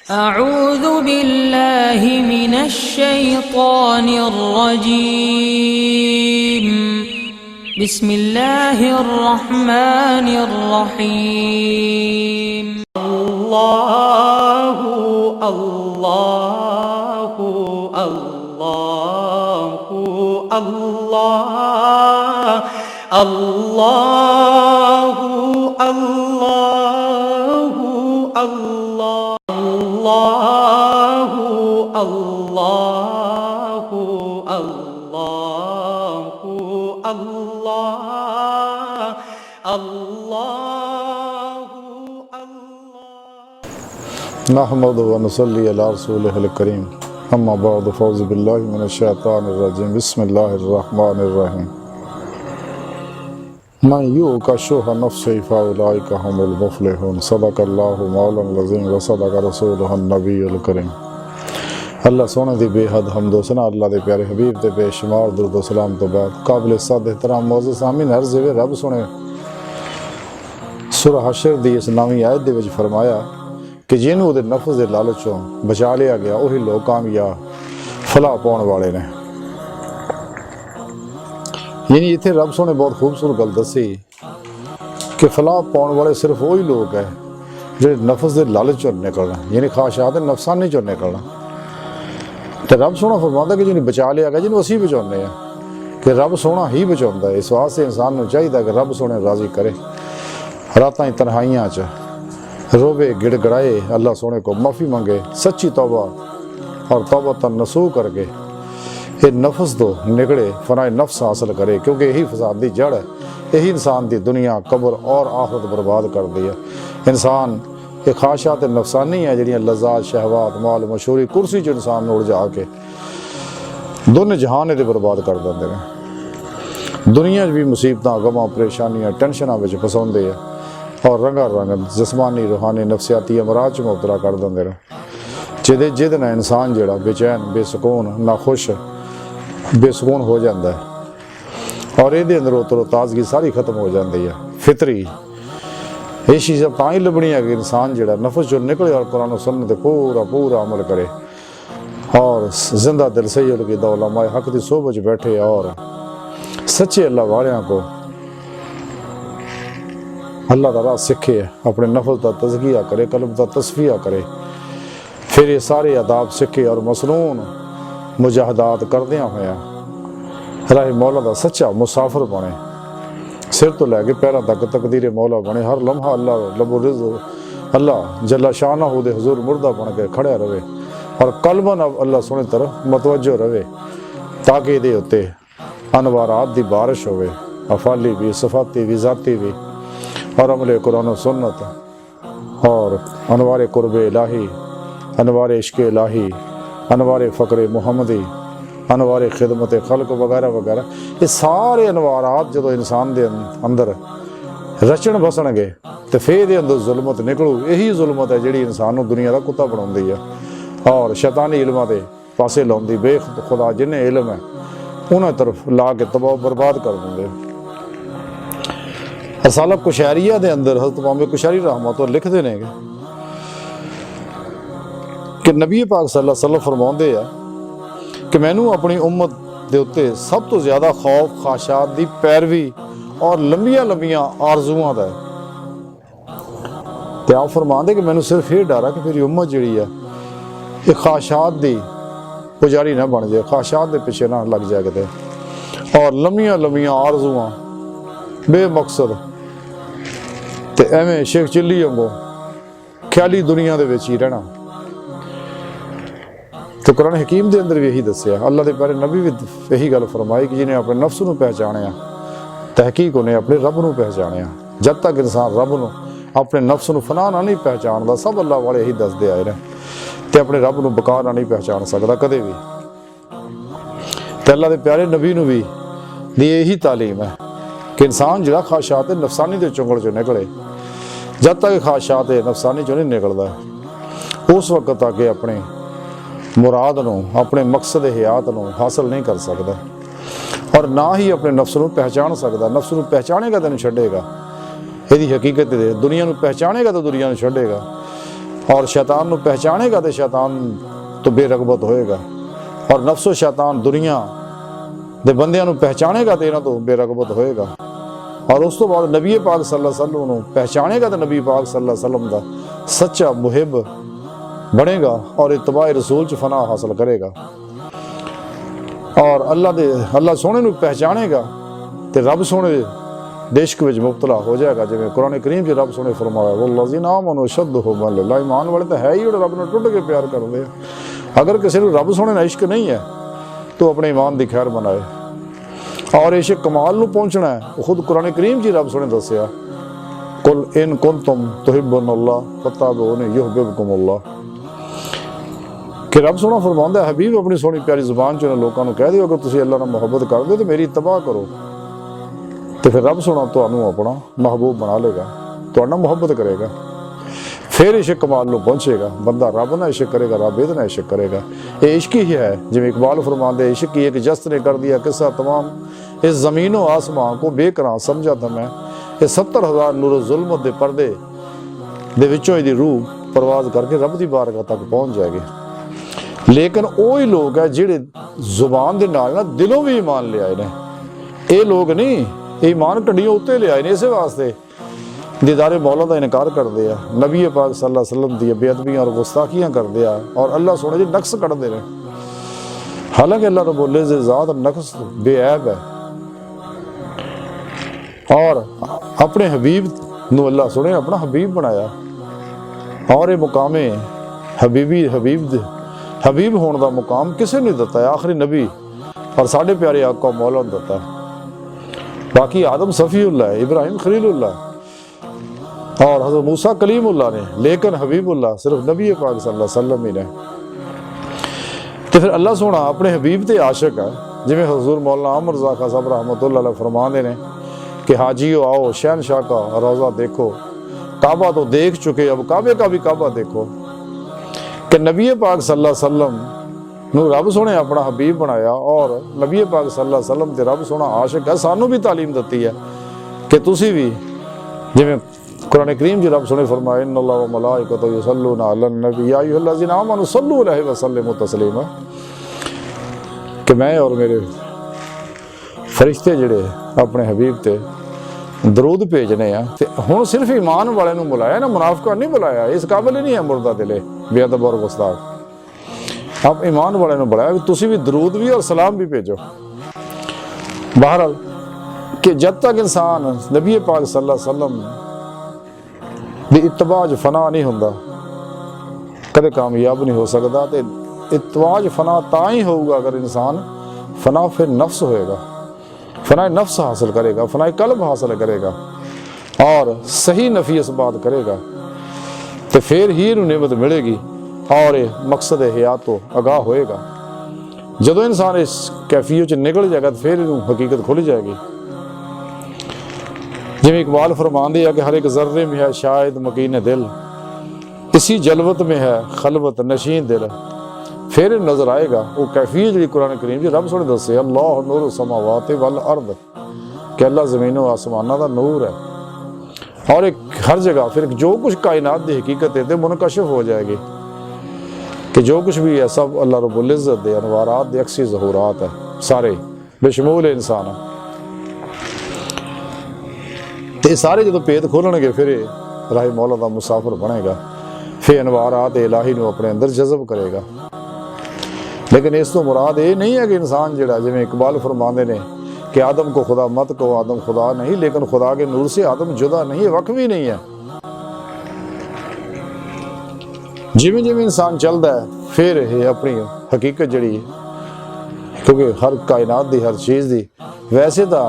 अऊज़ु बिल्लाहि मिनश्शैतानिर्रजीम। बिस्मिल्लाहिर्रहमानिर्रहीम। अल्लाहु अल्लाहु अल्लाहु अल्लाह अल्लाहु अल्लाहु अल्लाहु अल्लाहु अल्लाहु अल्लाह अल्लाहु अल्लाह। नहमदुहु व नुसल्ली अला रसूलिहिल करीम। अम्मा बअद फ़ौज़ु बिल्लाहि मिनश्शैतानिर रजीम। बिस्मिल्लाहिर रहमानिर रहीम। मन युक़ शुह नफ्सिही फ़उलाइका हुमुल मुफ़्लिहून। सदक़ल्लाहु मौलाना अज़ीम व सदक़ रसूलुहुन नबियुल करीम। अल्लाह सोने दी बेहद हम्द व सना अल्लाह दे प्यारे हबीब ते बेशुमार दुरूद व सलाम तो बाद काबिल सद एहतराम मौजूद सामीन अर्ज़ वे रब सोने सूरह हशर दी इस नवीं आयत दे विच फरमाया कि जिन्हों उहदे नफ्स दे लालचों बचा लिया गया वही लोग कामयाब फलाह पाउण वाले ने। यानी इत्थे रब सोने बहुत खूबसूरत गल दसी कि फलाह पाउण वाले सिर्फ वही लोग है जो नफ्स दे लालच चों निकलना, यानी ख्वाहिशात नफसानी चों निकलना। तो रब सोना फरमाता कि जिन्हें बचा लिया गया जिन्होंं असीं बचाने हैं कि रब सोना ही बचाता है। इस वास्ते इंसान को चाहिए कि रब सोने राजी करे, रातां तन्हाइयां च रोवे गिड़गड़ाए, अल्लाह सोने को माफ़ी मंगे, सच्ची तौबा और तौबा तन नसूह करके ये नफ्स तो निकले, फनाए नफ्स हासिल करे, क्योंकि यही फसाद की जड़ है। यही इंसान की दुनिया कब्र और आखिरत बर्बाद कर दी है। इंसान ये ख्वाहिशात नफसानी है जिहड़ियां लज़्ज़ात शहवात माल मशहूरी कुर्सी च इंसान नूं उलझा के दोनों जहान ये बर्बाद कर देंगे ने। दुनिया भी मुसीबतां गमां परेशानियां टेंशनां विच फसाउंदे है और रंगा रंग जिस्मानी रूहानी नफसियाती अमराज च मुबतला कर देंगे ने, जिहदे नाल इंसान जिहड़ा बेचैन बेसकून नाखुश बेसकून हो जाता है और ये अंदरों तरो ताजगी सारी खत्म हो जाती है। फितरी ये चीज़ तां ही लभनी है कि इंसान जिहड़ा नफ्स जो निकले और कुरान और सुन्नत ते पूरा पूरा अमल करे और जिंदा दिल सैयद की उलमाए हक की सोबत बैठे और सच्चे अल्लाह वालियां को अल्लाह का राह सीखे, अपने नफ्स का तज़किया करे, कल्ब का तस्फिया करे, फिर ये सारे आदाब सीखे और मसनून मुजाहदात करदियां होया राह मौला का सच्चा मुसाफिर बने, सिर तो लैके पैरों तक तकदीर मौला बने, हर लम्हा अल्लाह लबो रिज़्क़ अल्लाह जल्ला शानहू दे हुज़ूर मुर्दा बन के खड़ा रहे और कल्बन अल्लाह सोने तरफ मतवज्जो रहे, ताकि ये उत्ते अनवारात दी बारिश होवे, अफाली भी सफ़ाती भी ज़ाती भी और अमले कुरान और सुन्नत और अनवारे कुर्बे इलाही, अनवारे इश्क़ इलाही, अनवारे फ़क्र मुहम्मदी, अनवारे खिदमत खल्क वगैरह वगैरह, ये सारे अनवारात जो इंसान के अंदर रचन बसणगे तो फिर ये अंदर जुल्मत निकलू। यही जुल्मत है जी इंसान को दुनिया का कुत्ता बनाती है और शैतानी इल्मां दे पासे लाउंदी, बेखुदा जिन्हें इल्म है उन्हें तरफ ला के तबाह बर्बाद कर देंगे। रसाला कुशैरिया के अंदर हज़रत इमाम कुशैरी रहमतुल्लाह लिखते हैं कि नबी पाक सल्लल्लाहु अलैहि वसल्लम फरमाते हैं कि मैनू अपनी उम्मत के उत्ते सब तो ज़्यादा खौफ ख्वाहिशात की पैरवी और लंबिया लंबिया आरजुआं का है। तो आप फरमाते कि मैनू सिर्फ ये डर है कि मेरी उम्मत जी है ये ख्वाहिशात की पुजारी ना बन जाए, ख्वाहिशात के पिछे ना लग जाए किते और लंबिया लंबिया आरजुआं बेमकसद तो एवें शेख चिल्ली वांगू ख्याली दुनिया के विच ही रहना। तो कुरान हकीम के अंदर भी यही दसिया, अल्लाह के प्यारे नबी भी यही गल फरमाई कि जिन्हें अपने नफ्स को पहचानिया तहकीक उन्हें अपने रब को पहचानिया। जब तक इंसान रब को अपने नफ्स को फना ना नहीं पहचानता, सब अल्लाह वाले यही दसते आए हैं, तो अपने रब को बका ना नहीं पहचान सकता कदे भी। तो अल्लाह के प्यारे नबी को भी यही तालीम है कि इंसान जो ख्वाहिशात नफसानी के चुंगल चो निकले, जब तक ख्वाहिशात नफसानी चो नहीं निकलता उस वक्त तक अपने मुराद नूं अपने मकसद हयात नूं हासिल नहीं कर सकता और ना ही अपने नफ्स को पहचान सकता। नफ्स को पहचानेगा तो नहीं छड्डेगा, यही हकीकत है। दुनिया को पहचानेगा तो दुनिया को छड्डेगा। और शैतान ਨੂੰ पहचानेगा तो शैतान तो बेरगबत होएगा और नफ्सो शैतान दुनिया ਦੇ ਬੰਦਿਆਂ ਨੂੰ पहचानेगा तो इन्हों तो बेरगबत होएगा और उस तो बाद नबी पाक सल्लल्लाहु अलैहि वसल्लम ਨੂੰ पहचानेगा तो नबी पाक सल्लल्लाहु अलैहि वसल्लम का सच्चा मुहिब बनेगा और इत्तबा रसूल च फना हासिल करेगा और अल्लाह सोने ਨੂੰ पहचानेगा तो रब सोने देशक विच मुबतला हो जाएगा। जिवें कुरान करीम च रब सोने फरमाया वल्लज़ीना आमनू अशद्दु हुब्बन लिल्लाह, ईमान वाले तो है ही जो रब ने टुट के प्यार करते हैं। अगर किसी को रब सोने का इश्क नहीं है तो अपने ईमान की खैर बनाए और इश्क कमाल नूं पहुंचना है। खुद कुरान करीम च रब सोने दस्सिया कुल इन कुंतुम तुहिब्बुनल्लाह फत्तबिऊनी युहब्बिबकुमुल्लाह कि रब सोना फरमांदा है हबीब अपनी सोनी प्यारी जुबान च लोगों को कह दिओ अगर तुसीं अल्लाह नाल मुहब्बत करदे हो तो मेरी इत्तबा करो तो फिर रब सोना तुहानूं अपना महबूब बना लेगा, तुहाडे नाल मुहब्बत करेगा, फिर इश्क कमाल नूं पहुंचेगा। बंदा रब नाल इश्क करेगा, रब इहदे नाल इश्क करेगा। ये इश्क ही है जिवें इकबाल फरमांदे इश्क की एक जस्त ने कर दिया किस्सा तमाम, इस ज़मीनो आसमां को बेकरां समझा था मैं, ये 70,000 नूर जुल्मत दे पर्दे दे विचों इहदी रूह परवाज करके रब दी बारगाह तक पहुंच जाएगी। लेकिन वही लोग है जिहड़े जुबान दे नाल ना दिलों भी ईमान ले आए ने, ये लोग नहीं ईमान कड़ियों उत्ते ले आए ने, इस वास्ते दीदारे मौला का इनकार करते हैं, नबी पाक सल्लल्लाहु अलैहि वसल्लम दी बेअदबियां और गुस्ताखियां करते हैं और अल्लाह सोने जी नक्स कढ़ते हैं। हालांकि अल्लाह रब्बुल इज़्ज़त ज़ात नक्स बेऐब है और अपने हबीब नूं अल्लाह सोने अपना हबीब बनाया और ये मुकामे हबीब होने का मुकाम किसी ने दिता है, आखिरी नबी और साढ़े प्यारे आका मौला ने दिता। बाकी आदम सफ़ीउल्लाह है, इब्राहिम खलीलुल्लाह और हज़रत मूसा कलीमुल्लाह ने, लेकिन हबीबुल्लाह सिर्फ नबी पाक सल्लल्लाहु अलैहि वसल्लम ही ने। तो फिर अल्लाह सोना अपने हबीब ते आशिक है, जिमें हजूर मौलाना अमर रज़ा खां साहब रहमतुल्लाह अलैह फरमाते हैं कि हाजियो आओ शहनशाह का रोज़ा देखो, काबा तो देख चुके अब काबे का भी काबा देखो। कि नबी पाक सल्लल्लाहु अलैहि वसल्लम नूं रब सोने अपना हबीब बनाया और नबी पाक सल्लल्लाहु अलैहि वसल्लम ते रब सोना आशिक है। सानू भी तालीम दी है कि तुसी भी जिवें कुरान करीम च रब सोने फरमाया इन्नल्लाह व मलाइकतहु युसल्लूना अलन नबी या अय्युहल्लज़ीना आमनू सल्लू अलैहि व सल्लिमू तस्लीमा, कि मैं और मेरे फरिश्ते जिहड़े अपने हबीब ते दरूद भेजने आ। ते हुण सिर्फ ईमान वाले नूं बुलाया ना, मुनाफिकां नहीं बुलाया, इस काबिल ही नहीं है मुर्दा दिले बेअदब और गुस्ताख। अब ईमान वाले ने बुलाया तुसी भी दरूद भी और सलाम भी भेजो। बहरहाल कि जब तक इंसान नबी पाक सल्लल्लाहु अलैहि वसल्लम दी इत्तबा च फना नहीं हुंदा कदे कामयाब नहीं हो सकता। तो इत्तबा च फना तां ही होगा अगर इंसान फना फिर नफ्स होएगा, फना नफ्स हासिल करेगा, फना कल्ब हासिल करेगा और सही नफी इसबात करेगा तो फिर ही नेमत मिलेगी और मकसद हयात तो आगाह होएगा। जदों इंसान इस कैफियत च निकल जाएगा तो फिर हकीकत खुल जाएगी। जिवें इकबाल फरमांदे है कि हर एक जर्रे में है शायद मकीन दिल, इसी जलवत में है खलवत नशीन दिल। फिर नजर आएगा वो कैफियत जी कुरान करीम जी रब सोने दसे अल्लाह नूर समावाति वल अर्द, कि अल्लाह ज़मीनों आसमाना का नूर है और एक हर जगह फिर जो कुछ कायनात की हकीकत है तो मुनकशिफ हो जाएगी कि जो कुछ भी है सब अल्लाह रब्बुल इज़्ज़त दे अनवारात दे अक्सी ज़हूरात है, सारे बेशमूल इंसान। तो सारे जो भेद खोलणगे फिर राही मौला का मुसाफिर बनेगा, फिर अनवारात इलाही नूं अपने अंदर जज़ब करेगा। लेकिन इस तो मुराद ये नहीं है कि इंसान जिहड़ा जिवें इकबाल फरमांदे ने कि आदम को खुदा मत कहो, आदम खुदा नहीं, लेकिन खुदा के नूर से आदम जुदा नहीं है, वक्फ भी नहीं है। जिमें जिमें इंसान चलता है फिर ये अपनी हकीकत जड़ी, क्योंकि हर कायनात की हर चीज़ की वैसे तो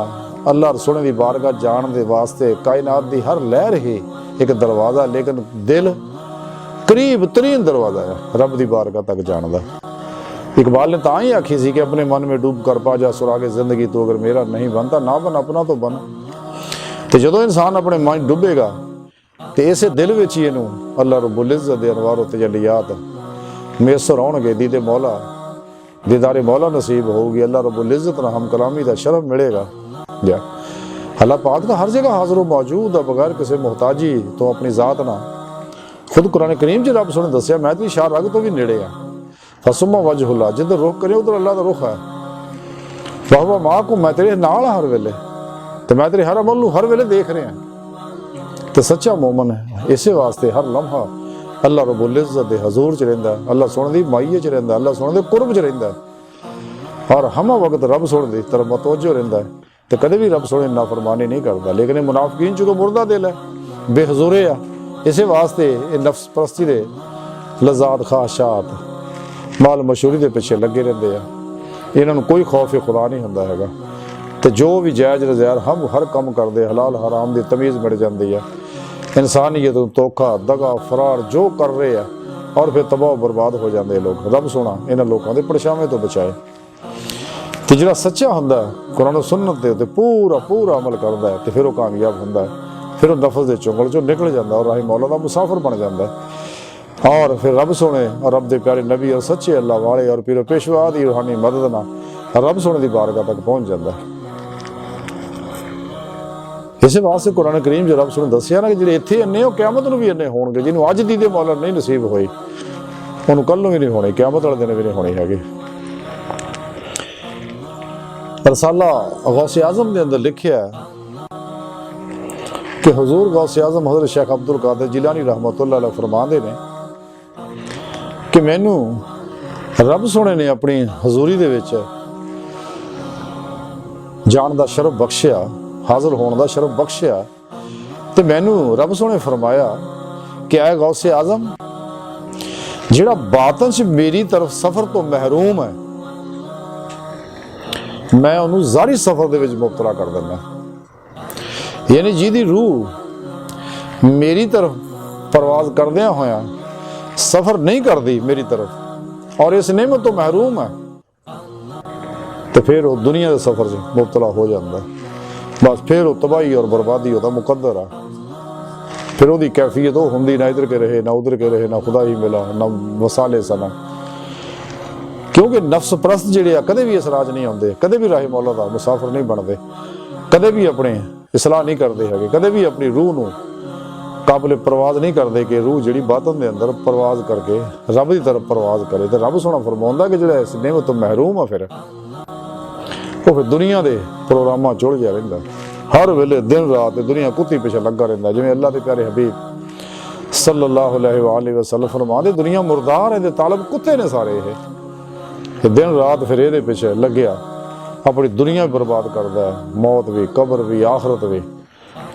अल्लाह रसूल की बारगाह जान दे वास्ते कायनात की हर लहर ही एक दरवाज़ा, लेकिन दिल करीब तरीन दरवाज़ा है रब की बारगाह तक जान का। इकबाल ने तां ही आखी सी कि अपने मन में डूब कर पा जा सुरागे जिंदगी तो अगर मेरा नहीं बनता ना बन अपना तो बन। तो जो इंसान अपने मन डुबेगा तो इस दिल में ही इनू अल्लाह रब्बुल इज़्ज़त दे अनवार तजल्लियात मैसर आउणगे, दीदे मौला दीदारे मौला नसीब होगी, अल्लाह रब्बुल इज़्ज़त नाल हम कलामी का शरफ मिलेगा। या अल्लाह पाक तो हर जगह हाजिर मौजूद है, बगैर किसी मुहताजी तो अपनी ज़ात ना ਖੁਦ ਕੁਰਾਨ ਕਰੀਮ 'ਚ ਰੱਬ ਸੋਹਣੇ ਦੱਸਿਆ ਮੈਂ ਤੇਰੀ ਸ਼ਾਹ ਰਗ ਤੋਂ ਵੀ ਨੇੜੇ ਆ। ਫਸੁਮਾ ਵਜਹੁੱਲਾ, ਜਿੱਧਰ ਰੁਖ ਕਰੇ ਉਧਰ ਅੱਲਾ ਦਾ ਰੁਖ ਹੈ। ਵਾਹਵਾ ਮਾਂ ਕੋ, ਮੈਂ ਤੇਰੇ ਨਾਲ ਹਰ ਵੇਲੇ, ਤੇ ਮੈਂ ਤੇਰੇ ਹਰ ਅਮਲ ਨੂੰ ਹਰ ਵੇਲੇ ਦੇਖ ਰਿਹਾ। ਤੇ ਸੱਚਾ ਮੂਮਨ ਹੈ ਇਸੇ ਵਾਸਤੇ ਹਰ ਲਮਹਾ ਅੱਲਾ ਰਬੁਲ ਇੱਜ਼ਤ ਦੇ ਹਜ਼ੂਰ 'ਚ ਰਹਿੰਦਾ, ਅੱਲਾ ਸੋਹਣੇ ਦੀ ਮਾਈਏ 'ਚ ਰਹਿੰਦਾ, ਅੱਲਾ ਸੋਹਣੇ ਦੇ ਕੁਰਬ 'ਚ ਰਹਿੰਦਾ, ਔਰ ਹਮਾ ਵਕਤ ਰੱਬ ਸੋਹਣੇ ਦੀ ਤਰਫ ਮਤਵੱਜੋ ਰਹਿੰਦਾ ਹੈ। ਤੇ ਕਦੇ ਵੀ ਰੱਬ ਸੋਹਣੇ ਨਾਫਰਮਾਨੀ ਨਹੀਂ ਕਰਦਾ। ਲੇਕਿਨ ਇਹ ਮੁਨਾਫਿਕੀਨ ਚੋਂ ਮੁਰਦਾ ਦਿਲ ਹੈ, ਬੇਹਜ਼ੂਰੇ ਆ। ਇਸੇ ਵਾਸਤੇ ਇਹ ਨਫਸ ਪ੍ਰਸਤੀ ਦੇ ਲਜ਼ਾਤ ਖਾਸ਼ਾਤ ਮਾਲ ਮਸ਼ਹੂਰੀ ਦੇ ਪਿੱਛੇ ਲੱਗੇ ਰਹਿੰਦੇ ਆ। ਇਹਨਾਂ ਨੂੰ ਕੋਈ ਖੌਫ ਖੁਦਾ ਨਹੀਂ ਹੁੰਦਾ ਹੈਗਾ। ਤੇ ਜੋ ਵੀ ਜਾਇਜ਼ ਰਜ਼ਾਇਰ ਹਰ ਕੰਮ ਕਰਦੇ, ਹਲਾਲ ਹਰਾਮ ਦੀ ਤਮੀਜ਼ ਮਿਟ ਜਾਂਦੀ ਆ। ਇਨਸਾਨੀਅਤ ਨੂੰ ਧੋਖਾ ਦਗਾ ਫਰਾਰ ਜੋ ਕਰ ਰਹੇ ਆ, ਔਰ ਫਿਰ ਤਬਾਹ ਬਰਬਾਦ ਹੋ ਜਾਂਦੇ ਲੋਕ। ਰੱਬ ਸੋਹਣਾ ਇਹਨਾਂ ਲੋਕਾਂ ਦੇ ਪਰਛਾਵੇਂ ਤੋਂ ਬਚਾਏ। ਤੇ ਜਿਹੜਾ ਸੱਚਾ ਹੁੰਦਾ ਕੁਰਾਨ ਸੁਨਨਤ ਦੇ ਉੱਤੇ ਪੂਰਾ ਅਮਲ ਕਰਦਾ ਹੈ, ਤੇ ਫਿਰ ਉਹ ਕਾਮਯਾਬ ਹੁੰਦਾ ਹੈ। ਫਿਰ ਉਹ ਨਫਸ ਦੇ ਚੁੰਗਲ ਚੋਂ ਨਿਕਲ ਜਾਂਦਾ ਔਰ ਰਾਹੀ ਮੌਲਾ ਦਾ ਮੁਸਾਫਿਰ ਬਣ ਜਾਂਦਾ ਹੈ। ਔਰ ਫਿਰ ਰੱਬ ਸੋਹਣੇ ਔਰ ਰੱਬ ਦੇ ਪਿਆਰੇ ਨਬੀ ਔਰ ਸੱਚੇ ਅੱਲਾ ਵਾਲੇ ਔਰ ਪੀਰੋ ਪੇਸ਼ਵਾ ਦੀ ਰੂਹਾਨੀ ਮਦਦ ਨਾਲ ਰੱਬ ਸੋਹਣੇ ਦੀ ਬਾਰਗਾਹ ਤੱਕ ਪਹੁੰਚ ਜਾਂਦਾ ਹੈ। ਇਸੇ ਵਾਸਤੇ ਕੁਰਾਨ ਕਰੀਮ 'ਚ ਰੱਬ ਸੋਹਣੇ ਦੱਸਿਆ ਨਾ ਕਿ ਜਿਹੜੇ ਇੱਥੇ ਇੰਨੇ ਉਹ ਕਿਆਮਤ ਨੂੰ ਵੀ ਇੰਨੇ ਹੋਣਗੇ। ਜਿਹਨੂੰ ਅੱਜ ਦੀ ਦੇ ਮੌਲਾ ਨਹੀਂ ਨਸੀਬ ਹੋਈ, ਉਹਨੂੰ ਕੱਲ ਨੂੰ ਵੀ ਨਹੀਂ ਹੋਣੀ, ਕਿਆਮਤ ਵਾਲੇ ਦਿਨ ਵੀ ਨਹੀਂ ਹੋਣੀ ਹੈਗੀ। ਰਸਾਲਾ ਗੌਸੇ ਆਜ਼ਮ ਦੇ ਅੰਦਰ ਲਿਖਿਆ ਕਿ ਹਜ਼ੂਰ ਗੌਸੇ ਆਜ਼ਮ ਹਜ਼ਰਤ ਸ਼ੇਖ ਅਬਦੁਲ ਕਾਦਰ ਜਿਲਾਨੀ ਰਹਿਮਤੁल्लाह अलैह फरमाते ਨੇ ਕਿ ਮੈਨੂੰ ਰੱਬ ਸੋਹਣੇ ਨੇ ਆਪਣੀ ਹਜ਼ੂਰੀ ਦੇ ਵਿੱਚ ਜਾਣ ਦਾ ਸ਼ਰਫ ਬਖਸ਼ਿਆ, ਹਾਜ਼ਰ ਹੋਣ ਦਾ ਸ਼ਰਫ ਬਖਸ਼ਿਆ। ਤੇ ਮੈਨੂੰ ਰੱਬ ਸੋਹਣੇ ਫਰਮਾਇਆ ਕਿ ਐ ਗੌਸੇ ਆਜ਼ਮ, ਜਿਹੜਾ ਬਾਤਨ 'ਚ ਮੇਰੀ ਤਰਫ ਸਫ਼ਰ ਤੋਂ ਮਹਿਰੂਮ ਹੈ, ਮੈਂ ਉਹਨੂੰ ਜ਼ਾਰੀ ਸਫ਼ਰ ਦੇ ਵਿੱਚ ਮੁਬਤਲਾ ਕਰ ਦਿੰਦਾ। ਯਾਨੀ ਜਿਹਦੀ ਰੂਹ ਮੇਰੀ ਤਰਫ ਪਰਵਾਜ਼ ਕਰਦਿਆਂ ਹੋਇਆ ਸਫ਼ਰ ਨਹੀਂ ਕਰਦੀ ਮੇਰੀ ਤਰਫ, ਔਰ ਇਸ ਨਿਮਤ ਤੋਂ ਮਹਿਰੂਮ ਹੈ, ਤੇ ਫਿਰ ਉਹ ਦੁਨੀਆ ਦੇ ਸਫ਼ਰ 'ਚ ਮੁਬਤਲਾ ਹੋ ਜਾਂਦਾ। ਬਸ ਫਿਰ ਉਹ ਤਬਾਹੀ ਔਰ ਬਰਬਾਦੀ ਉਹਦਾ ਮੁਕੱਦਰ ਆ। ਫਿਰ ਉਹਦੀ ਕੈਫੀਅਤ ਉਹ ਹੁੰਦੀ ਨਾ ਇਧਰ ਕੇ ਰਹੇ ਨਾ ਉਧਰ ਕੇ ਰਹੇ, ਨਾ ਖੁਦਾ ਹੀ ਮਿਲਾ ਨਾ ਵਸਾਲੇ ਸਨਾ। ਕਿਉਂਕਿ ਨਫਸ ਪ੍ਰਸਤ ਜਿਹੜੇ ਆ ਕਦੇ ਵੀ ਇਸ ਰਾਜ ਨਹੀਂ ਆਉਂਦੇ, ਕਦੇ ਵੀ ਰਾਹੀ ਮੌਲਾ ਦਾ ਮੁਸਾਫਿਰ ਨਹੀਂ ਬਣਦੇ, ਕਦੇ ਵੀ ਆਪਣੇ ਇਸਲਾਹ ਨਹੀਂ ਕਰਦੇ ਹੈਗੇ, ਕਦੇ ਵੀ ਆਪਣੀ ਰੂਹ ਨੂੰ ਕਾਬਲੇ ਪ੍ਰਵਾਜ਼ ਨਹੀਂ ਕਰਦੇ ਕਿ ਰੂਹ ਜਿਹੜੀ ਬਾਤਨ ਦੇ ਅੰਦਰ ਪ੍ਰਵਾਜ਼ ਕਰਕੇ ਰੱਬ ਦੀ ਤਰਫ ਪ੍ਰਵਾਜ਼ ਕਰੇ। ਤੇ ਰੱਬ ਸੋਹਣਾ ਫਰਮਾਉਂਦਾ ਕਿ ਜਿਹੜਾ ਇਸ ਨਿਮਤ ਤੋਂ ਮਹਿਰੂਮ ਆ, ਫਿਰ ਉਹ ਫਿਰ ਦੁਨੀਆ ਦੇ ਪ੍ਰੋਗਰਾਮਾਂ 'ਚ ਉਲਝਿਆ ਰਹਿੰਦਾ। ਹਰ ਵੇਲੇ ਦਿਨ ਰਾਤ ਦੁਨੀਆ ਕੁੱਤੀ ਪਿੱਛੇ ਲੱਗਾ ਰਹਿੰਦਾ। ਜਿਵੇਂ ਅੱਲਾ ਦੇ ਪਿਆਰੇ ਹਬੀਬ ਸੱਲੱਲਾਹੁ ਅਲੈਹਿ ਵਸੱਲਮ ਫਰਮਾਉਂਦੇ, ਦੁਨੀਆ ਮੁਰਦਾਰ ਹੈ, ਇਹਦੇ ਤਾਲਬ ਕੁੱਤੇ ਨੇ ਸਾਰੇ। ਇਹ ਦਿਨ ਰਾਤ ਫਿਰ ਇਹਦੇ ਪਿੱਛੇ ਲੱਗਿਆ, ਆਪਣੀ ਦੁਨੀਆ ਬਰਬਾਦ ਕਰਦਾ ਹੈ, ਮੌਤ ਵੀ, ਕਬਰ ਵੀ, ਆਖਰਤ ਵੀ,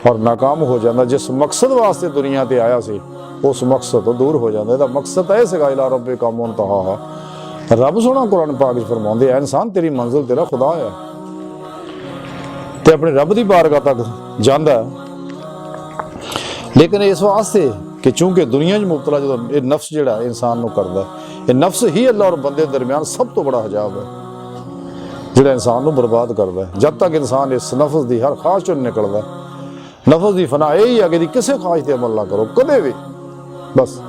ਔਰ ਨਾਕਾਮ ਹੋ ਜਾਂਦਾ। ਜਿਸ ਮਕਸਦ ਵਾਸਤੇ ਦੁਨੀਆ ਤੇ ਆਇਆ ਸੀ ਉਸ ਮਕਸਦ ਤੋਂ ਦੂਰ ਹੋ ਜਾਂਦਾ। ਇਹਦਾ ਮਕਸਦ ਇਹ ਸੀਗਾ ਇਲਾ ਰੱਬਿਕਾ ਮੁਨਤਹਾ। ਰੱਬ ਸੋਹਣਾ ਕੁਰਾਨ ਪਾਕ ਵਿੱਚ ਫਰਮਾਉਂਦੇ, ਐ ਇਨਸਾਨ ਤੇਰੀ ਮੰਜ਼ਿਲ ਤੇਰਾ ਖੁਦਾ ਹੈ, ਤੇ ਆਪਣੇ ਰੱਬ ਦੀ ਬਾਰਗਾਹ ਤੱਕ ਜਾਂਦਾ। ਲੇਕਿਨ ਇਸ ਵਾਸਤੇ ਕਿ ਚੂੰਕਿ ਦੁਨੀਆ 'ਚ ਮੁਬਤਲਾ ਜਦੋਂ ਇਹ ਨਫਸ ਜਿਹੜਾ ਇਨਸਾਨ ਨੂੰ ਕਰਦਾ, ਇਹ ਨਫਸ ਹੀ ਅੱਲਾ ਔਰ ਬੰਦੇ ਦਰਮਿਆਨ ਸਭ ਤੋਂ ਬੜਾ ਹਜਾਬ ਹੈ ਜਿਹੜਾ ਇਨਸਾਨ ਨੂੰ ਬਰਬਾਦ ਕਰਦਾ ਹੈ। ਜਦ ਤੱਕ ਇਨਸਾਨ ਇਸ ਨਫਸ ਦੀ ਹਰ ਖਾਸ਼ ਚੋਂ ਨਿਕਲਦਾ, ਨਫਸ ਦੀ ਫਨਾ ਇਹ ਹੀ ਹੈ ਕਿ ਕਿਸੇ ਖਾਸ਼ ਤੇ ਅਮਲ ਨਾ ਕਰੋ ਕਦੇ ਵੀ, ਬਸ।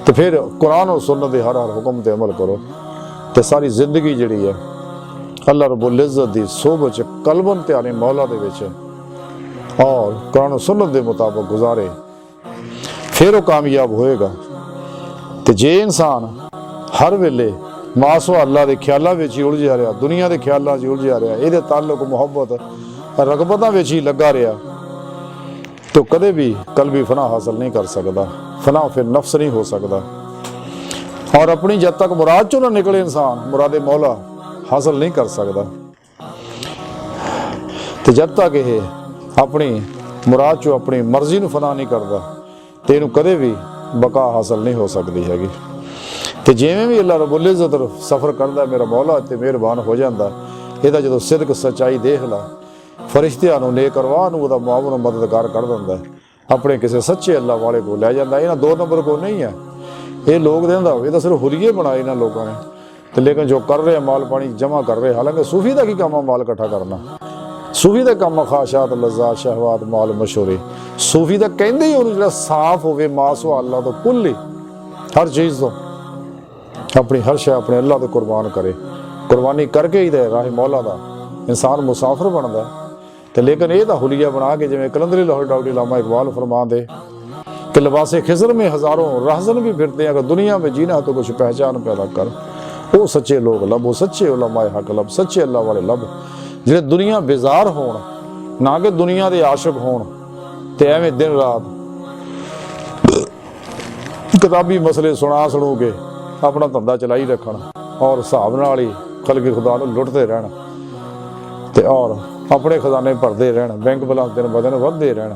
ਤੇ ਫਿਰ ਕੁਰਾਨ ਔਰ ਸੁन्नत ਦੇ ਹਰ ਹੁਕਮ ਤੇ ਅਮਲ ਕਰੋ, ਤੇ ਸਾਰੀ ਜ਼ਿੰਦਗੀ ਜਿਹੜੀ ਹੈ ਅੱਲਾ ਰਬੁਲ ਇੱਜ਼ਤ ਦੀ ਸੋਭਤ 'ਚ ਕਲਬਨ ਧਿਆਨੇ ਮੌਲਾ ਦੇ ਵਿੱਚ ਔਰ ਕੁਰਾਨ ਔਰ ਸੁन्नत ਦੇ ਮੁਤਾਬਕ ਗੁਜ਼ਾਰੇ, ਫਿਰ ਉਹ ਕਾਮਯਾਬ ਹੋਏਗਾ। ਤੇ ਜੇ ਇਨਸਾਨ ਹਰ ਵੇਲੇ ਮਾਸਵਾ ਅੱਲਾ ਦੇ ਖਿਆਲਾਂ ਵਿੱਚ ਹੀ ਉਲਝਿਆ ਰਿਹਾ, ਦੁਨੀਆ ਦੇ ਖਿਆਲਾਂ 'ਚ ਹੀ ਉਲਝਿਆ ਰਿਹਾ, ਇਹਦੇ ਤਾਲੁਕ ਮੁਹੱਬਤ ਰਗਬਤਾਂ ਵਿੱਚ ਹੀ ਲੱਗਾ ਰਿਹਾ, तो कदे भी कल्बी फना हासिल नहीं कर सकता। फना फिर नफ्स नहीं हो सकता, और अपनी जब तक मुराद चो ना निकले इंसान मुरादे मौला हासिल नहीं कर सकता। तो जब तक यह अपनी मुराद चो अपनी मर्जी नूं फना नहीं करता तो इनू कदे भी बका हासिल नहीं हो सकती हैगी। तो जिवें भी अल्लाह रब्बुल इज़्ज़त सफ़र करता मेरा मौला तो मेहरबान हो जाता। ਇਹਦਾ ਜਦੋਂ ਸਿਦਕ ਸੱਚਾਈ ਦੇਖ ਲਾ, ਫਰਿਸ਼ਤਿਆਂ ਨੂੰ ਨੇਕ ਅਰਵਾਹ ਨੂੰ ਉਹਦਾ ਮੁਆਵਨ ਮਦਦਗਾਰ ਕਰ ਦਿੰਦਾ, ਆਪਣੇ ਕਿਸੇ ਸੱਚੇ ਅੱਲਾ ਵਾਲੇ ਕੋਲ ਲੈ ਜਾਂਦਾ। ਇਹਨਾਂ ਦੋ ਨੰਬਰ ਕੋਲ ਨਹੀਂ ਹੈ, ਇਹ ਲੋਕ ਦਿੰਦਾ ਇਹ ਤਾਂ ਸਿਰਫ ਹੁਲੀਏ ਬਣਾਏ ਇਹਨਾਂ ਲੋਕਾਂ ਨੇ। ਤੇ ਲੇਕਿਨ ਜੋ ਕਰ ਰਹੇ ਮਾਲ ਪਾਣੀ ਜਮ੍ਹਾਂ ਕਰ ਰਹੇ, ਹਾਲਾਂਕਿ ਸੂਫੀ ਦਾ ਕੀ ਕੰਮ ਆ ਮਾਲ ਇਕੱਠਾ ਕਰਨਾ, ਸੂਫੀ ਦਾ ਕੰਮ ਖਾਸ਼ਾਤ ਲਜ਼ਾਤ ਸ਼ਹਿਵਾਤ ਮਾਲ ਮਸ਼ਹੂਰੀ। ਸੂਫੀ ਦਾ ਕਹਿੰਦੇ ਹੀ ਉਹਨੂੰ ਜਿਹੜਾ ਸਾਫ਼ ਹੋਵੇ ਮਾਸਵਾ ਅੱਲਾ ਤੋਂ ਕੁੱਲੀ ਹਰ ਚੀਜ਼ ਤੋਂ, ਆਪਣੀ ਹਰ ਸ਼ੈ ਆਪਣੇ ਅੱਲਾ ਤੇ ਕੁਰਬਾਨ ਕਰੇ। ਕੁਰਬਾਨੀ ਕਰਕੇ ਹੀ ਤੇ ਰਾਹ ਮੌਲਾ ਦਾ ਇਨਸਾਨ ਮੁਸਾਫਿਰ ਬਣਦਾ। ਤੇ ਲੇਕਿਨ ਇਹ ਤਾਂ ਹੁਲੀਆ ਬਣਾ ਕੇ, ਜਿਵੇਂ ਕਲੰਦਰੀ ਲਾਹੌਰ ਡਾਕਟਰ ਇਲਾਮਾ ਇਕਬਾਲ ਫਰਮਾਉਂਦੇ कि लिबासे खिज़र में हज़ारों रहज़न भी फिरते हैं, अगर दुनिया में जीना तो कुछ पहचान पैदा कर। वो सच्चे लोग लब, वो सच्चे उलमाए हक लब, सच्चे अल्लाह वाले लब, जिहड़े दुनिया बेजार होण, ना कि दुनिया दे आशिक होण ते एवें दिन रात किताबी मसले सुना सुणू के अपना धंधा चलाई रखण और हिसाब नाल ही खलके खुदा नूं लुटते रहण ते और अपने खजाने भरते रहण, बैंक बैलेंस दिन ब दिन वधदे रहण।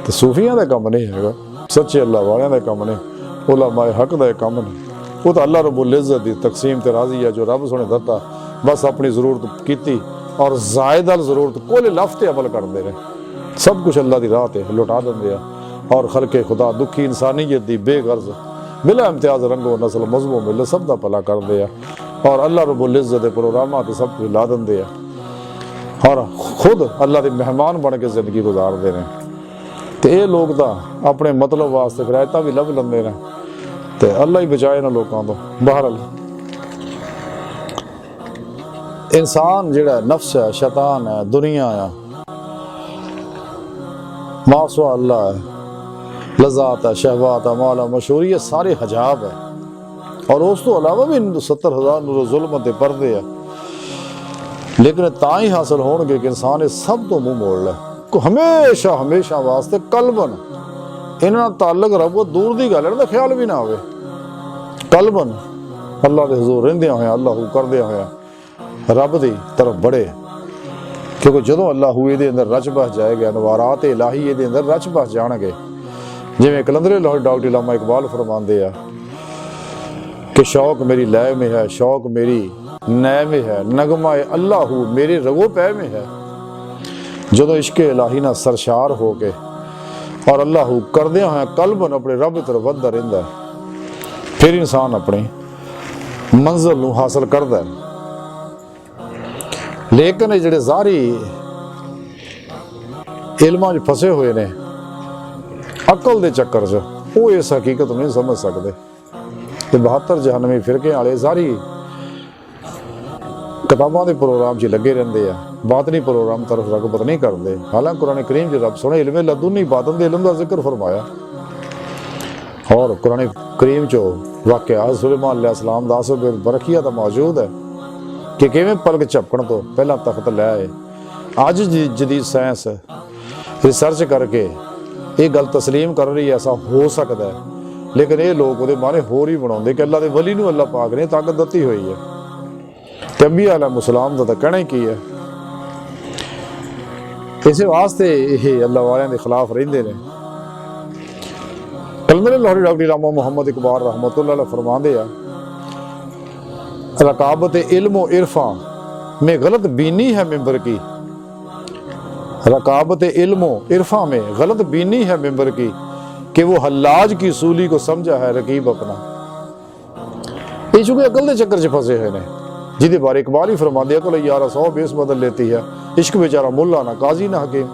ते सूफियां दा काम नहीं हैगा, सच्चे अल्लाह वालियां दा काम नहीं, उलमाए हक दा काम नहीं। वो तो अल्लाह रब्बुल इज़्ज़त दी तकसीम ते राज़ी है, जो रब सोने दता बस अपनी जरूरत कीती और ज़ायद अल जरूरत कोले लफ्ज़ ते अमल करते रहे, सब कुछ अल्लाह दी राह ते लुटा देंदे आ। और खलके खुदा दुखी इंसानियत दी बेगर्ज बिला इम्तियाज रंगो नस्ल मजहबों मिले सब दा भला करदे आ और अल्लाह रब्बुल इज़्ज़त दे प्रोग्रामां ते सब कुछ ला देंदे आ और खुद अल्लाह दे मेहमान बन के जिंदगी गुजारते हैं। तो ये लोग तो अपने मतलब वास्ते किरायतां भी लभ लेंदे ने ते अल्लाह ही बचाए ना लोगों तो। बहरहाल इंसान जिहड़ा नफ्स है, शैतान है, दुनिया है, मासवा अल्लाह है, लज़ात है, शहवात है, मौला मशहूरी, ये सारे हजाब है और उस तो अलावा भी 70,000 नूर जुल्म ते पर्दे है, लेकिन तां ही हासिल होणगे कि इंसान इस सब तो मुंह मोड़ ले। हमेशा हमेशा वास्ते कलबन इन्हां ताल्लुक रखो, दूर दी गल इन्हां दा ख्याल भी ना आवे, कलबन अल्लाह दे हुजूर रहिंदियां होया, अल्लाह करदियां होया रब दी तरफ बढ़े, क्योंकि जदों अल्लाह हुए दे अंदर रच बस जाएगा, अनवारात इलाही ये दे अंदर रच बस जाणगे। जिवें कलंदरे लाहौर डॉक्टर इलामा इकबाल फरमांदे आ कि शौक मेरी लय में है, शौक मेरी नय में है, नगमा अल्लाह मेरे रगो पै में है। जदों इश्क इलाही ना सरशार हो के और अल्लाह करदियां होया कलबन अपने रब की तरफ वधदा रहिंदा, फिर इंसान अपनी मंजिल नूं हासिल करदा है। लेकिन जिहड़े ज़ाहरी इल्मां च फसे हुए ने अकल दे चक्कर च, वो इस हकीकत नहीं समझ सकते। ते 72 जहनवी फिरके वाले ज़ाहरी किताबां दे प्रोग्राम च लगे रहंदे आ, बातनी प्रोग्राम तरफ रगबत नहीं करते। हालांकि कुरान करीम च रब सोने इल्मे लदुन्नी बातन दे इल्म दा जिक्र फरमाया और कुरान करीम चो वाक़या सुलेमान अलैहिस्सलाम दा असब बरखिया दा मौजूद है कि किवें पलक झपकण तो पहला तख्त लै आए। अज जदीद साइंस रिसर्च करके ये गल तस्लीम कर रही है ऐसा हो सकता है, लेकिन ये लोग वो माने होर ही बनाते कि अल्लाह के वली नूं अल्लाह पाक ने ताकत दित्ती हुई है। ते अंबिया अलैहिस्सलाम दा तां कहना ही की है, इस वास्ते ये अल्लाह वालियां दे खिलाफ रहिंदे ने। कलंदर लाहौरी डॉक्टर इलामा मुहम्मद इकबाल रहमतुल्लाह अलैह फरमांदे आ रकाबत इल्म व इरफा में गलत बीनी है मिंबर की, रकाबत इल्म व इरफा में गलत बीनी है मिंबर की कि वो हल्लाज की सूली को समझा है रकीब अपना। ये चूंकि अकल के चक्कर च फसे हुए ने, जिहदे बारे इकबाल ही फरमांदे अकल यारा 100 बेस बदल लेती है, इश्क बेचारा मुल्ला ना काजी ना हकीम।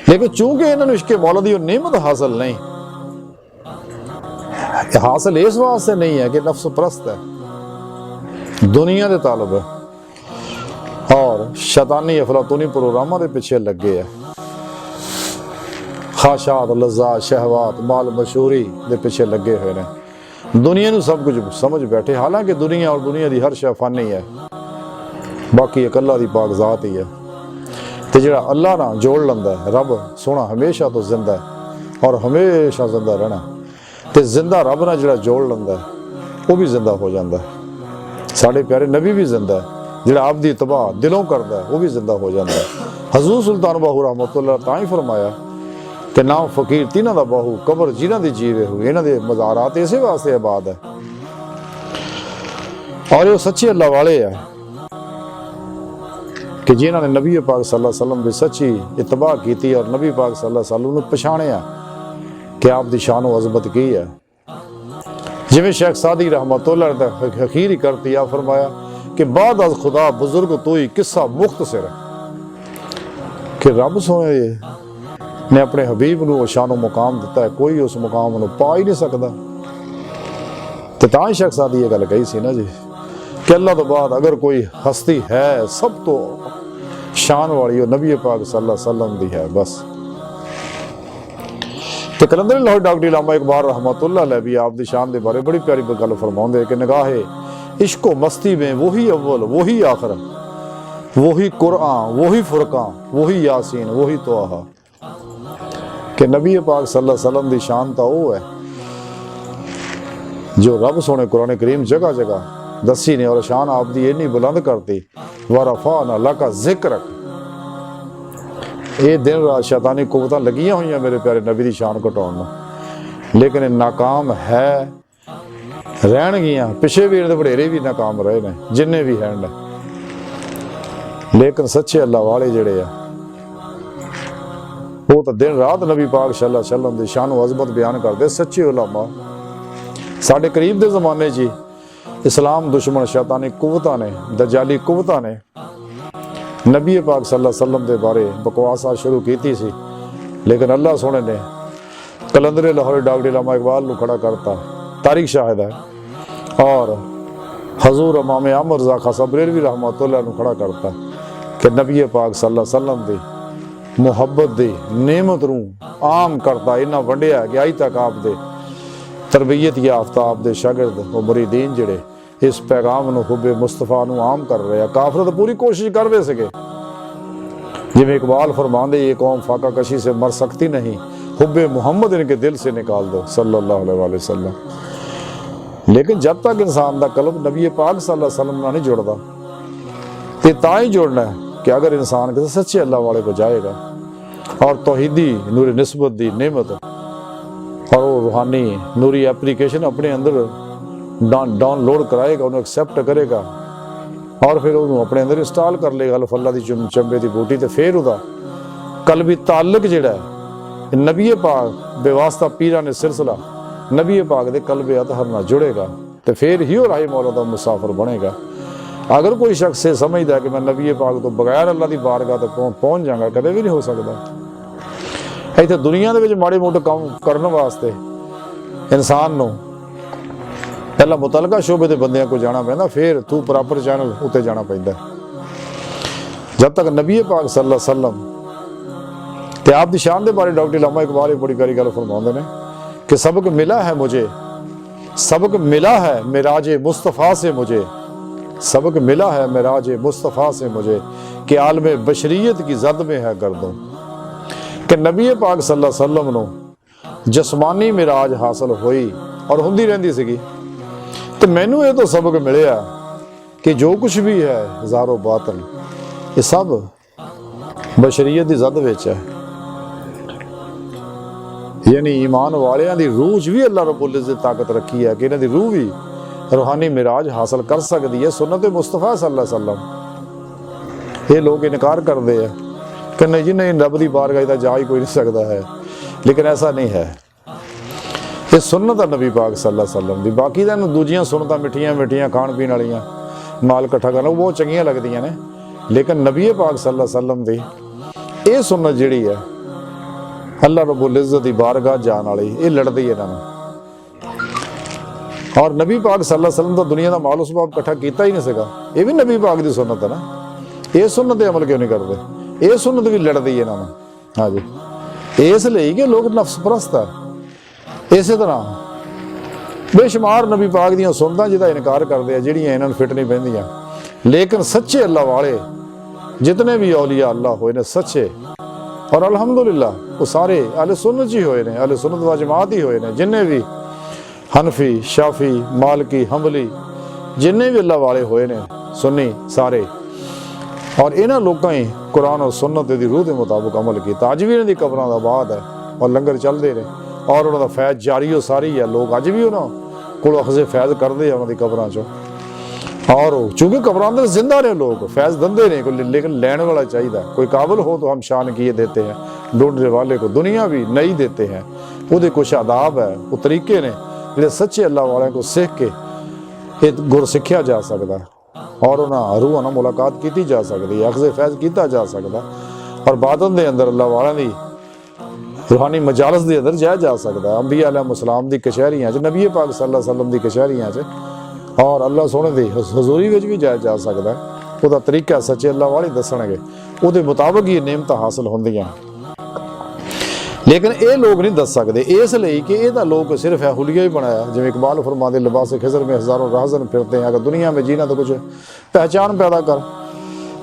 लेकिन चूंकि इन्होंने इश्क मौला दी नेमत हासिल नहीं, हासिल इस वास्ते नहीं है कि नफ्स परस्त है, दुनिया के तालब है और शैतानी अफलातूनी प्रोग्रामां दे पिछे लगे है, ख्वाहिशात लज़्ज़ात शहवात माल मशहूरी दे पिछे लगे हुए ने, दुनिया नूं सब कुछ समझ बैठे। हालांकि दुनिया और दुनिया की हर शै फानी है, बाकी एक अल्लाह दी पाक ज़ात ही है। तो जिहड़ा अल्लाह नाल जोड़ लैंदा है रब सोना हमेशा तो जिंदा है और हमेशा जिंदा रहना, तो जिंदा रब नाल जिहड़ा जोड़ लैंदा है वो भी जिंदा हो जाता है। साढ़े प्यारे नबी भी जिंदा है, जिहड़ा आप दी तबाह दिलों करता है वो भी जिंदा हो जाता है। हजूर सुल्तान बाहू रहमतुल्लाह तां ही फरमाया कि ना फकीर तिन्हां दा बाहू कबर जिन्हां दी जीवे हुई, इन्हां दे मज़ारात इसे वास्ते आबाद है और ये सच्चे अल्लाह वाले है कि जिन्हां ने नबी पाक सल्लल्लाहु अलैहि वसल्लम की सच्ची इत्तबा की और नबी पाक सल्लल्लाहु अलैहि वसल्लम नूं पछाणिया कि आप दी शान व अज़मत की है। जिवें शेख सादी रहमतुल्लाह अलैह अखीर ही करती आ फरमाया कि बाद अज खुदा बुजुर्ग तो ही किस्सा मुख्तसर कि रब सोने ने अपने हबीब नूं शानो मुकाम दिता है, कोई उस मुकाम नूं पा ही नहीं सकता। तो तां ही शेख सादी ये गल कही सी ना जी कि अल्लाह तो बाद अगर कोई हस्ती है सब तो शान वाली नबी पाक सल्लल्लाहु अलैहि वसल्लम दी है बस। ਤੇ ਕਲੰਦਰ ਲਾਹੌਰ ਡਾਕਟਰ ਇਲਾਮਾ ਇਕਬਾਲ रहमतुल्लाह अलैह भी आप दी शान के बारे बड़ी प्यारी गल फरमाते कि निगाहे इश्क मस्ती में वही अव्वल वही आखिर वही कुरान वही फुरकान वही यासीन वही तोहा कि नबी पाक सल्लल्लाहु अलैहि वसल्लम दी शान तो वो है जो रब सोने कुरान करीम जगह जगह दसी ने और शान आप दी इन्नी बुलंद करती वरफाना लका जिक्रक। ये दिन रात शैतानी कुवतां लगियां हुई मेरे प्यारे नबी दी शान घटाउण नूं, लेकिन नाकाम है रहणगियां। पिछे वीर दे वडेरे भी नाकाम रहे ने जिन्ने भी हैं, लेकिन सच्चे अल्लाह वाले जिहड़े आ वो तो दिन रात नबी पाक सल्लल्लाहु अलैहि वसल्लम दी शान अज़मत बयान करदे। सच्चे उलमा साडे करीब दे ज़माने जी इस्लाम दुश्मन शैतानी कुवतां ने दजाली कुवतां ने नबी पाक सल्लल्लाहु अलैहि वसल्लम के बारे बकवासा शुरू की सी, लेकिन अल्लाह सोने ने कलंदर लाहौर डॉक्टर इलामा इकबाल को खड़ा करता, तारीख शाहिद है, और हजूर इमाम अमर रज़ा खासा बरेलवी रहमतुल्लाह को खड़ा करता कि नबी पाक सल्लल्लाहु अलैहि वसल्लम की मुहब्बत की नेमत नूं आम करता इन्ना वंडिया कि अज तक आप दे तरबियत याफ्ता आप दे शागिर्द और मुरीदीन जिहड़े इस पैगाम नूं हुब्बे मुस्तफा नूं आम कर रहे हैं। काफिर तो पूरी कोशिश कर रहे सके, जिवें इकबाल फरमांदे ये कौम फाका कशी से मर सकती नहीं, हुब्बे मोहम्मद इनके दिल से निकाल दो सल्लल्लाहु अलैहि वसल्लम। लेकिन जब तक इंसान का कल्ब नबी पाक सल्लल्लाहु अलैहि वसल्लम नाल नहीं जुड़दा ते तां ही जुड़ना है कि अगर इंसान किसी सच्चे अल्लाह वाले को जाएगा और तौहीदी नूरी निस्बत दी नेमत और वो रूहानी नूरी एप्लीकेशन अपने अंदर डाउनलोड कराएगा, उन्हें एक्सेप्ट करेगा और फिर उन्होंने अपने अंदर इंस्टॉल कर लेगा अल्लाह दी चंबे की बूटी, तो फिर वह कल्बी ताल्लुक जिहड़ा है नबी पाक बेवास्ता पीरा ने सिलसिला नबी पाक दे कल्बे अतहर नाल जुड़ेगा, तो फिर ही वो राही मौला दा मुसाफिर बनेगा। अगर कोई शख्स ये समझदा है कि मैं नबी पाक तो बगैर अल्लाह की बारगाह तक पहुँच जाऊँगा, कदे भी नहीं हो सकता। इत्थे दुनिया दे विच माड़े मोटे काम करने वास्ते इंसान नूं पहला मुतलका शोबे के बंदियां को जाना पैंदा, फिर तू प्रॉपर चैनल उत्ते जाना पैंदा। जब तक नबी पाक सल्लल्लाहु अलैहि वसल्लम ते आप दी शान दे बारे डॉक्टर इलामा इकबाल बड़ी प्यारी गल फरमाते हैं कि सबक मिला है मुझे, सबक मिला है मिराज मुस्तफ़ा से मुझे, सबक मिला है मिराज मुस्तफ़ा से मुझे कि आलम बशरियत की जद में है गर्दों। कि नबी पाक सल्लल्लाहु अलैहि वसल्लम नूं जस्मानी मिराज हासिल हुई और हुंदी रहिंदी सीगी, तो मैनू ये तो सबक मिलिया कि जो कुछ भी है ज़ारो बातन ये सब बशरीयत की जद विच है। यानी ईमान वालियां दी रूह च भी अल्लाह रब्बुल इज़्ज़त ताकत रखी है कि इन्हां दी रूह भी रूहानी मिराज हासिल कर सकती है सुन्नत मुस्तफ़ा सल्लल्लाहु अलैहि वसल्लम। ये लोग इनकार करते हैं कि नहीं जी नहीं, रब दी बारगाह दा जा ही कोई नहीं सकता है, लेकिन ऐसा नहीं है। ये सुन्नत है नबी पाक सल्लल्लाहु अलैहि वसल्लम दी। बाकी दा दूजियां सुन्नतां मिठियां मिठियां खाण पीण वालियां माल इकट्ठा करना वो चंगियां लगदियां ने, लेकिन नबी पाक सल्लल्लाहु अलैहि वसल्लम दी ये सुन्नत जिहड़ी है अल्लाह रब्बुल इज़्ज़त दी बारगाह जान वाली, ये लड़दी है इन्हां नाल। और नबी पाक सल्लल्लाहु अलैहि वसल्लम तो दुनिया का माल उसबाब इकट्ठा किया ही नहीं सका, ये भी नबी पाक की सुन्नत है ना। ये सुन्नत अमल क्यों नहीं करते? ये सुन्नत भी लड़ती है इन्होंने। हाँ जी, इसलिए कि लोग नफ्स परस्त है। इस तरह बेशुमार नबी पाक दी सुन्नतां जिहदा इनकार करते हैं जिहड़ियां इन्हां नूं फिट नहीं पैंदियां, लेकिन सच्चे अल्लाह वाले जितने भी औलिया अल्लाह होए ने सच्चे, और अल्हम्दुलिल्लाह वो सारे अहले सुन्नत ही होए ने, अहले सुन्नत व जमात ही होए ने। जिन्ने भी हनफी शाफी मालकी हम्बली जिन्ने भी अल्लाह वाले होए ने सुन्नी सारे, और इन्हां लोकां ही कुरान और सुन्नत दी रूह के मुताबिक अमल किया। अज भी इन्हां दी कबरां दा बाद है और लंगर चलते रहे और उन्होंने फैज़ जारी हो सारी है। लोग अज भी उन्होंने को अखज़े फैज़ करते हैं उन्होंने कबरां चों, और चूँकि कबरां अंदर जिंदा ने लोग फैज़ दंदे ने, लेकिन लैन वाला चाहिए। कोई काबिल हो तो हम शान किए देते हैं, ढूंढने वाले को दुनिया भी नहीं देते हैं। वो कुछ आदाब है, वो तरीके ने जिहड़े सच्चे अल्लाह वाले को सीख के ये गुर सीखा जा सकता और उन्होंने रूह नाल मुलाकात की जा सकती है, अखज़े फैज़ किया जा सकता, और बातन के अंदर अल्लाह वाले की रूहानी मजालस के अंदर जाया जा सकता है। अंबिया अलैहिस्सलाम दी कचहरियां च, नबी पाक सल्लल्लाहु अलैहि वसल्लम दी कचहरियां च, और अल्लाह सोने दी हजूरी विच भी जाया जा सकता है। उसका तरीका सच्चे अल्लाह वाले दसणगे, उसदे मुताबिक ही नेमत हासिल होंदियां। लेकिन ये लोग नहीं दस सकते इसलिए कि यह लोग सिर्फ है हुलिया ही बनाया। जिवें इकबाल फरमाते लिबास खिजर में हज़ारों राहज़न फिरते हैं, अगर दुनिया में जीना तो कुछ पहचान पैदा कर।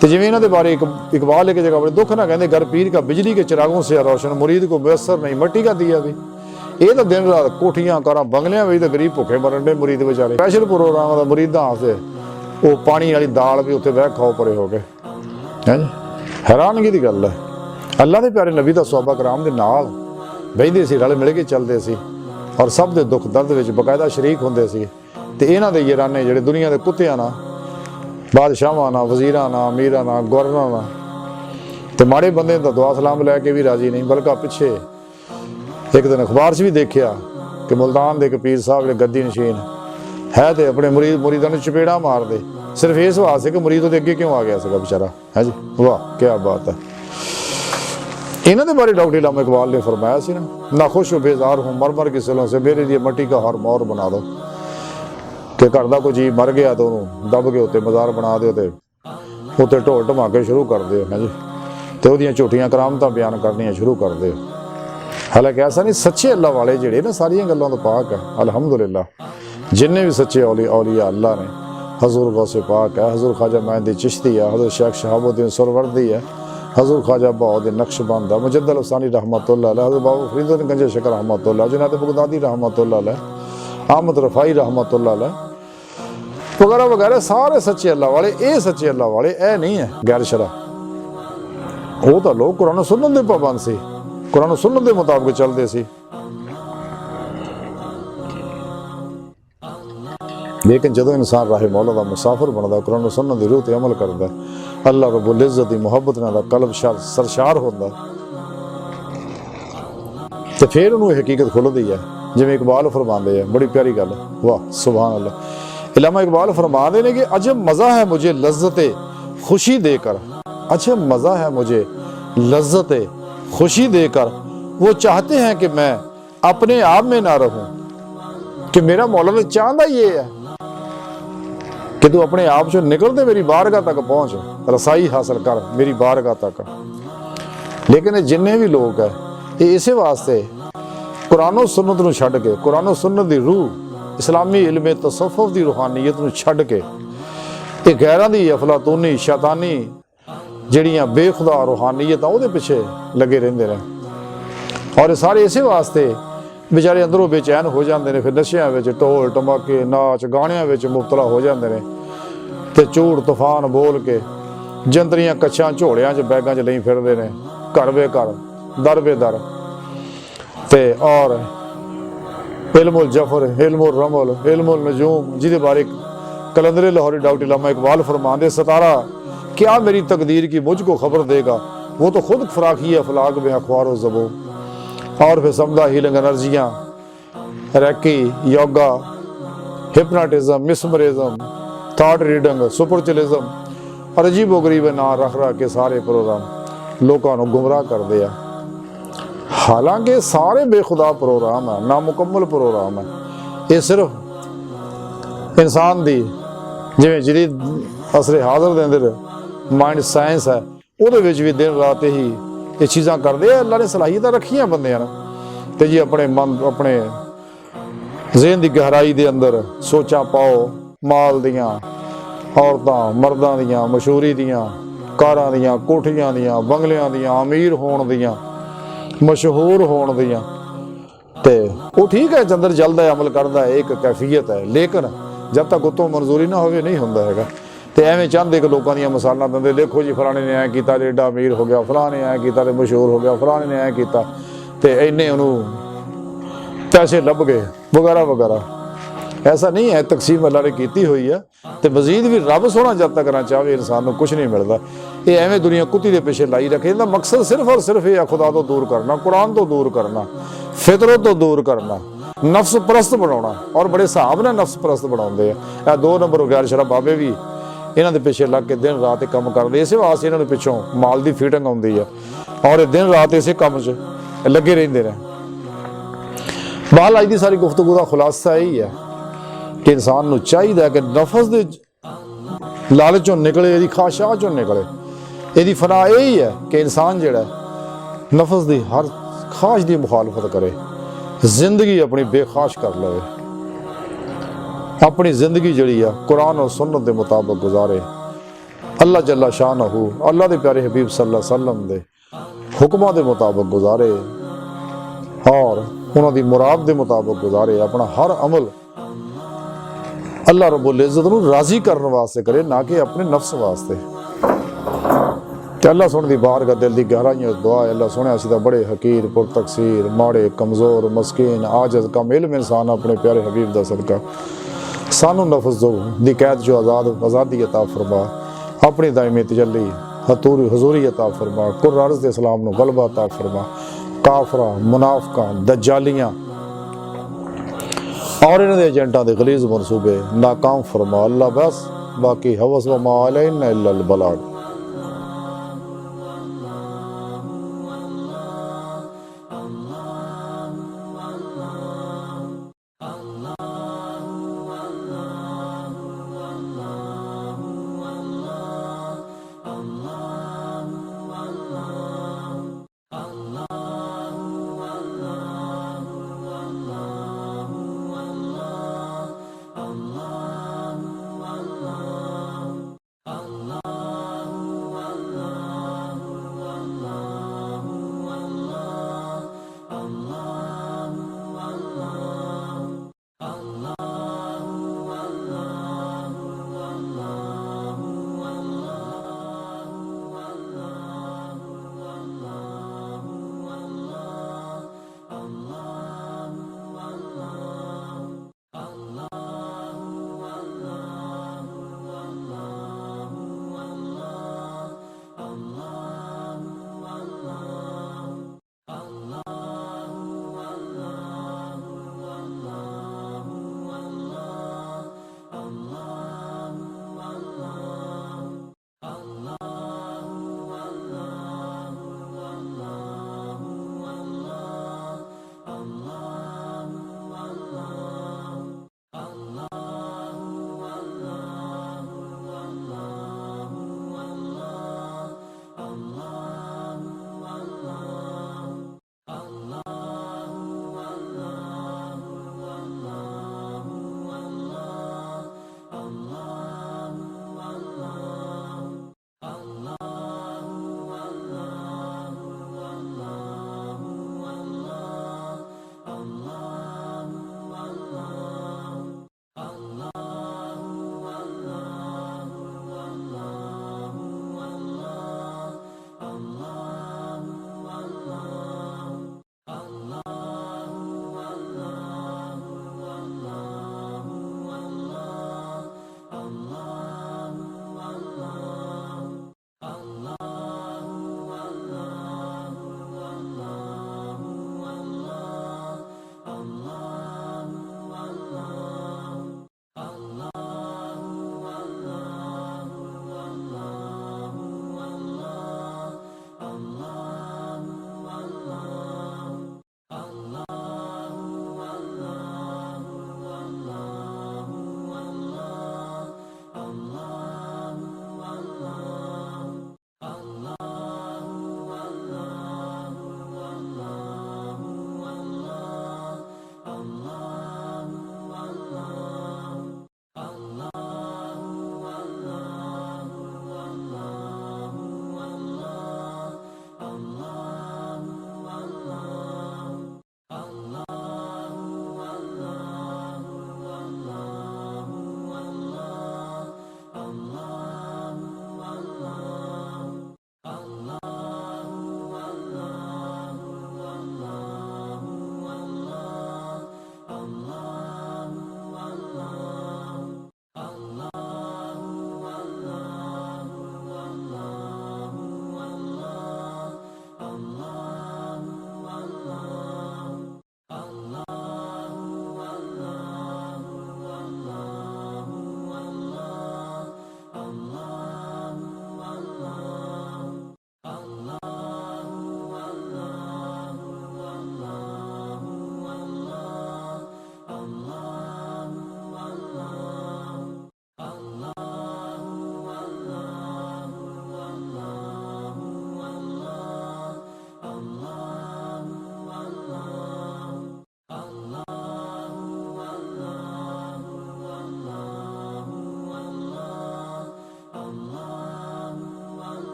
तो जिवें इन्हों के बारे इकबाल एक जगह बड़े दुख ना कहते, घर पीर का बिजली के चिरागों से रोशन, मुरीद को मुयसर नहीं मट्टी का दिया भी। ये तो दिन रात कोठियां कारां बंगलियां में तो गरीब भुखे मरन डे मुरीद बेचारे। स्पैशल प्रोग्राम का मुरीदा से वो पानी वाली दाल भी उत्थे बह खाओ परे हो गए है। हैरानगी की गल है। अल्लाह के प्यारे नबी का सहाबा कराम दे नाल बहिंदे सी, रल मिल के चलते सी और सब के दुख दर्द विच बकायदा शरीक होंदे सी। ते इन्हां दे याराने जिहड़े दुनिया के कुत्तियां ना, बादशाहां ना, वजीरां ना, अमीरां ना, गवर्नरां ना ते माड़े बंदे दा दुआ सलाम लैके भी राजी नहीं। बल्कि पिछे एक दिन अखबार च भी देखिया कि मुल्तान के एक पीर साहब जो गद्दी नशीन है तो अपने मुरीदां नूं चपेड़ा मार दे, सिर्फ इस वास्ते कि मुरीद उहदे अगे क्यों आ गया सीगा बेचारा है जी। वाह क्या बात है। इन्हां दे बारे डॉक्टर इल्लामा इकबाल ने फरमाया सी ना खुश हो बेजार हूँ मर के सिलों से, मेरे लिए मट्टी का हर मोर बना दो। कि घर का कोई जी मर गया तो उन्होंने दब के उत्ते मज़ार बना दो, तो उत्ते ढोल धमाके शुरू कर दो है जी, तो उहदियां झूठियां करामतां बयान करनियां शुरू कर दो। हालांकि ऐसा नहीं, सच्चे अल्लाह वाले जिहड़े ना सारियां गल्लां तो पाक है अल्हम्दुलिल्लाह। जिन्ने भी सच्चे औलिया अल्लाह ने, हजूर गौसे पाक है, हजूर ख्वाजा मैंदी चिश्ती है, हजूर शेख शहाबुद्दीन सुरवर्दी है, हजूर ख्वाजा बहाउद्दीन नक्शबंद है, मुजद्दल हुसैनी रहमतुल्लाह अलैह, हजूर बाबा फरीदुद्दीन गंज शकर रहमतुल्लाह, जुनैद बगदादी रहमतुल्लाह अलैह, अहमद रफ़ाई रहमतुल्लाह अलैह वगैरह वगैरह सारे सच्चे अल्लाह वाले। ये सच्चे अल्लाह वाले ए नहीं है गैर शरा। वो तो लोग कुरान सुन्नत दे पाबंद सी, कुरान सुन्नत के मुताबिक चलते सी। लेकिन जदों इंसान राहे मौला का मुसाफिर बनता, कुरान सुन्नत की रूह ते अमल करता, अल्लाह रब्बुल इज़्ज़त की मुहब्बत नाल कल्ब सरशार होता, तो फिर उन्होंने हकीकत खुलती है। जिवें इकबाल फरमाते हैं, बड़ी प्यारी गल, वाह सुभान अल्लाह। इल्लामा इकबाल फरमाते हैं कि अजब मज़ा है मुझे लज्जते खुशी देकर, अजब मज़ा है मुझे लज्जते खुशी देकर, वो चाहते हैं कि मैं अपने आप में ना रहूं। कि मेरा मौला तो चाहता ये है कि तू अपने आप से निकल दे, मेरी बारगाह तक पहुंच, रसाई हासिल कर मेरी बारगाह तक। लेकिन जिन्ने भी लोग है ये इसे वास्ते कुरान सुन्नत नूं छड्ड के, कुरान सुन्नत की रूह इस्लामी इल्मे तसव्वुफ की रूहानीयत नूं छड्ड के ये गैरां दी अफलातूनी शैतानी जिहड़ियां बेखुदा रूहानीयतां उहदे पिछे लगे रहिंदे ने। और सारे इसे वास्ते बेचारे अंदरों बेचैन हो जाते हैं, फिर नशियां विच ढोल टमाके नाच गाणियां विच मुबतला हो जाते हैं, तो झूठ तूफान बोल के जंतरियां कच्छां झोलियां च बैगां च लई फिरदे ने, घर बे घर दर बे दर। ते और इल्मुल जफर, इल्मुल रमल, इल्मुल नजूम, जिहदे बारे कलंदरे लाहौरी डॉक्टर इल्लामा इकबाल फरमाते, सतारा क्या मेरी तकदीर की मुझको खबर देगा, वो तो खुद फराखी अफलाक में अखबार ज़बो। और फिर समदा हीलिंग एनर्जियाँ, reiki, yoga, hypnotism, mesmerism, thought reading, सुपरचुलिज्म और अजीबो गरीब ना रख के सारे प्रोग्राम लोगों को गुमराह करते हैं। हालांकि सारे बेखुदा प्रोग्राम है, नामुकम्मल प्रोग्राम है। ये सिर्फ इंसान की जिवें जदीद असरे हाज़र के अंदर माइंड साइंस है, वो भी दिन रात ही ये चीज़ां करते हैं। अल्लाह ने सलाहियतां रखियां बंदियां ते जी अपने मन अपने ज़हन की गहराई के अंदर सोचा पाओ, माल दियां, औरतां मर्दां दियां, मशहूरी दियां, कारां दियां, कोठियां दियां, बंगलियां दियां, अमीर होण दियां, मशहूर होण दियां, ते वो ठीक है अंदर जलदा है, अमल करता है, एक कैफियत है। लेकिन जब तक उतों मंजूरी ना हो नहीं होंदा हैगा। तो एवें चाहते कि लोगों दी मिसालां दिंदे, देखो जी फलाने ने ऐ कीता, एडा अमीर हो गया, फलाने ऐ कीता ते मशहूर हो गया, फलाने ने ऐ कीता ते इन्ने उन्होंने पैसे लभ गए वगैरह वगैरह। ऐसा नहीं है, तकसीम अल्लाह ने की हुई है। तो मजीद भी रब सोहना जब तक करना चाहे इंसान को कुछ नहीं मिलता। ये एवें दुनिया कुत्ती के पिछे लाई रखे, इनका मकसद सिर्फ और सिर्फ ये खुदा तो दूर करना, कुरान तो दूर करना, फितरत तो दूर करना, नफ्स परस्त बनाना। और बड़े हिसाब ने नफ्स परस्त बनाते हैं। 2 नंबर गैर शरा बाबे भी इन्हों के पिछे लग के दिन रात काम करते, इस वास्ते इन्होंने पिछों माल की फीटिंग आती है और दिन रात इस काम च लगे रहते हैं। बाल अज की सारी गुफ्तगू का खुलासा यही है कि इंसान को चाहिए कि नफस के लालचों निकले, यदि ख्वाहिशात चों निकले। यदि फना यही है कि इंसान जिहड़ा नफस की हर खाश की मुखालफत करे, जिंदगी अपनी बेखाश कर लवे, अपनी जिंदगी जड़ी आ कुरान और सुन्नत के मुताबिक गुजारे, अल्लाह जल्ला शानहू अल्लाह के प्यारे हबीब सल्लल्लाहु अलैहि वसल्लम के हुक्मां के मुताबिक गुजारे और उन्होंने मुराद के मुताबिक गुजारे। अपना हर अमल अल्लाह रब्बुल इज़्ज़त नूं राजी करने वास्ते करे, ना कि अपने नफ्स वास्ते। तो अल्लाह सुन दी बारगाह दिल की गहराइयों दुआ है, अल्लाह सुने असीं तां बड़े हकीर पुरतकसीर माड़े कमज़ोर मस्कीन आजज़ कम इल्म इंसान अपने प्यारे हबीब दा सदका सानू नफ्स दी कैद जो आज़ादी अता फरमा, अपनी दायमी तजल्ली हजूरी अता फरमा, कुर अर्ज़ दे इस्लाम नूं गलबा अता फरमा, काफरा मुनाफिकां दज्जालियां और इन्हां दे एजेंटां दे गलीज़ मनसूबे नाकाम फरमा अल्लाह। बस बाकी हवस व मा अलैना इल्लल बलाग।